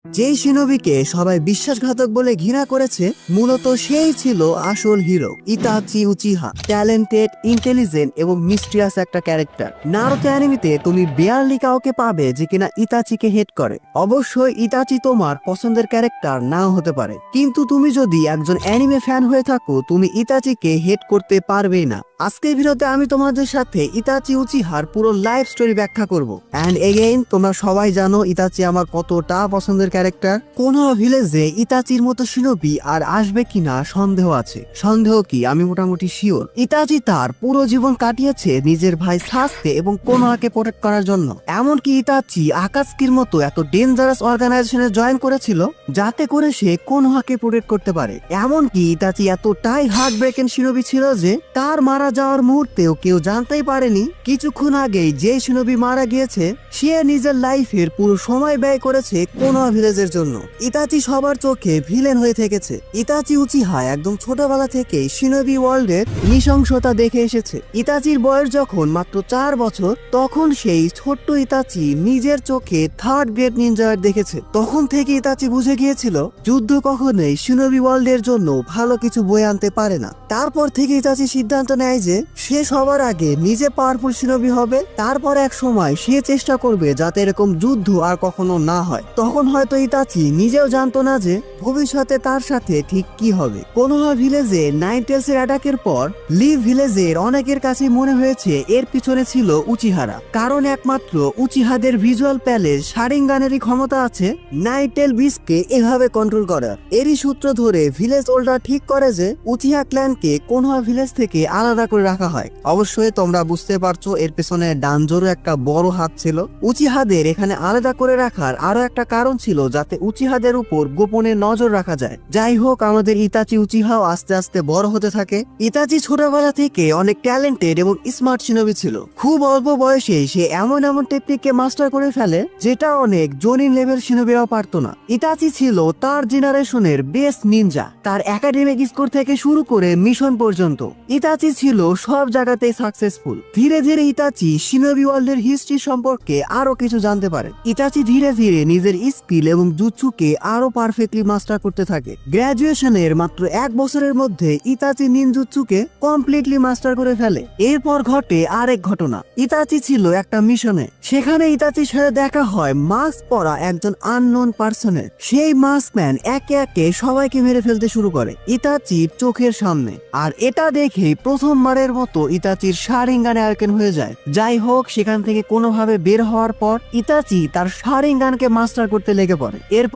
যেই শিনোবিকে সবাই বিশ্বাসঘাতক বলে ঘৃণা করেছে মূলত সেই ছিল আসল hero Itachi Uchiha. Talented, intelligent এবং মিস্ট্রিয়াস একটা ক্যারেক্টার। নারুতো অ্যানিমেতে তুমি বেয়ারলি কাউকে পাবে যে কিনা ইতাচিকে হেট করে। অবশ্যই ইতাচি তোমার পছন্দের ক্যারেক্টার নাও হতে পারে, কিন্তু তুমি যদি একজন অ্যানিমে ফ্যান হয়ে থাকো তুমি ইতাচিকে হেট করতে পারবেই না। আজকের ভিডিওতে আমি তোমাদের সাথে ইতাচি উচিহার পুরো লাইফ স্টোরি ব্যাখ্যা করব। অ্যান্ড এগেইন তোমরা সবাই জানো ইতাচি আমার কতটা পছন্দের ক্যারেক্টার। কোন ভিলেজে ইতাচির মতো শিনোবি আর আসবে কিনা সন্দেহ আছে। সন্দেহ কি, আমি মোটামুটি শিওর। ইতাচি তার পুরো জীবন কাটিয়েছে নিজের ভাই সাসকে এবং কোনোহাকে প্রোটেক্ট করার জন্য। এমনকি ইতাচি আকাতসুকির মতো এত ডেঞ্জারাস অর্গানাইজেশনে জয়েন করেছিল যাতে করে সে কোনোহাকে প্রোটেক্ট করতে পারে। এমনকি ইতাচি এতটাই হার্ট ব্রেকেন শিনোবি ছিল যে তার মারা যাওয়ার মুহূর্তেও কেউ জানতেই পারেনি কিছুক্ষণ আগেই যে শিনোবি মারা গিয়েছে সে নিজের লাইফের পুরো সময় ব্যয় করেছে কোনোহা ভিলেজের জন্য। ইতাচি সবার চোখে ভিলেন হয়ে থেকেছে। ইতাচি উচিহা একদম ছোটবেলা থেকেই শিনোবি ওয়ার্ল্ডের নৃশংসতা দেখে এসেছে। ইতাচির বয়স যখন মাত্র 4 বছর তখন সেই ছোট্ট ইতাচি নিজের চোখে থার্ড গ্রেড নিনজা দেখেছে। তখন থেকে ইতাচি বুঝে গিয়েছিল যুদ্ধ কখনোই শিনোবি ওয়ার্ল্ডের জন্য ভালো কিছু বয়ে আনতে পারে না। তারপর থেকে ইতাচি সিদ্ধান্ত নেয় যে সে সবার আগে নিজে পাওয়ারফুল শিনোবি হবে, তারপর এক সময় সে চেষ্টা করবে যাতে এরকম যুদ্ধ আর কখনো না হয়। তখন হয়তো ইতাচি নিজেও জানতো না যে ভবিষ্যতে তার সাথে ঠিক কি হবে। কোনোহা ভিলেজে নাইন টেলস এর অ্যাটাকের পর লিভ ভিলেজের অনেকের কাছে মনে হয়েছে এর পিছনে ছিল উচিহারা, কারণ একমাত্র উচিহাদের ভিজুয়াল প্যালেস শারিঙ্গানেরই ক্ষমতা আছে নাইন টেল বিস্টকে এভাবে কন্ট্রোল করার। এরই সূত্র ধরে ভিলেজ ওল্ডার ঠিক করে যে উচিহা ক্ল্যানকে কোনোহা ভিলেজ থেকে আলাদা করে রাখা হয়। অবশ্যই তোমরা বুঝতে পারছো এর পেছনে ডানজোরও একটা বড় হাত ছিল। উচিহাদের এখানে আলাদা করে রাখার আরো একটা কারণ ছিল যাতে উচিহাদের উপর গোপনে নজর রাখা যায়। যাই হোক, আমাদের ইতাচি উচিহাও আস্তে আস্তে বড় হতে থাকে। ইতাচি ছোটবেলা থেকে অনেক ট্যালেন্টেড এবং স্মার্ট শিনোবি ছিল। খুব অল্প বয়সে সে এমন এমন টেকনিককে মাস্টার করে ফেলে যেটা অনেক জোনিন লেভেল শিনোবিরাও পারতো না। ইতাচি ছিল তার জেনারেশনের বেস্ট নিনজা। তার একাডেমিক স্কোর থেকে শুরু করে মিশন পর্যন্ত ইতাচি ছিল সব জায়গাতেই সাকসেসফুল। ধীরে ধীরে ইতাচি শিনোবি ওয়ার্ল্ডের হিস্ট্রি সম্পর্কে আরো কিছু জানতে পারে। ইতাচি ধীরে ধীরে নিজের স্কিল এবং জুৎসুকে আরো পারফেক্টলি মাস্টার করতে থাকে। গ্র্যাজুয়েশনের মাত্র 1 বছরের মধ্যে ইতাচি নিনজুৎসুকে কমপ্লিটলি মাস্টার করে ফেলে। এরপর ঘটে আরেক ঘটনা। ইতাচি ছিল একটা মিশনে, সেখানে ইতাচির সাথে দেখা হয় মাস্ক পরা একজন আননোন পার্সনের। সেই মাস্কম্যান একে একে সবাইকে মেরে ফেলতে শুরু করে ইতাচির চোখের সামনে। আর এটা দেখেই প্রথমবারের মতো ইতাচির শারিঙ্গানে আর্কেন হয়ে যায়। যাই হোক, সেখান থেকে কোনোভাবে বের হওয়ার পর ইতাচি তার শারিঙ্গানকে মাস্টার করতে লেগে পড়ে। এর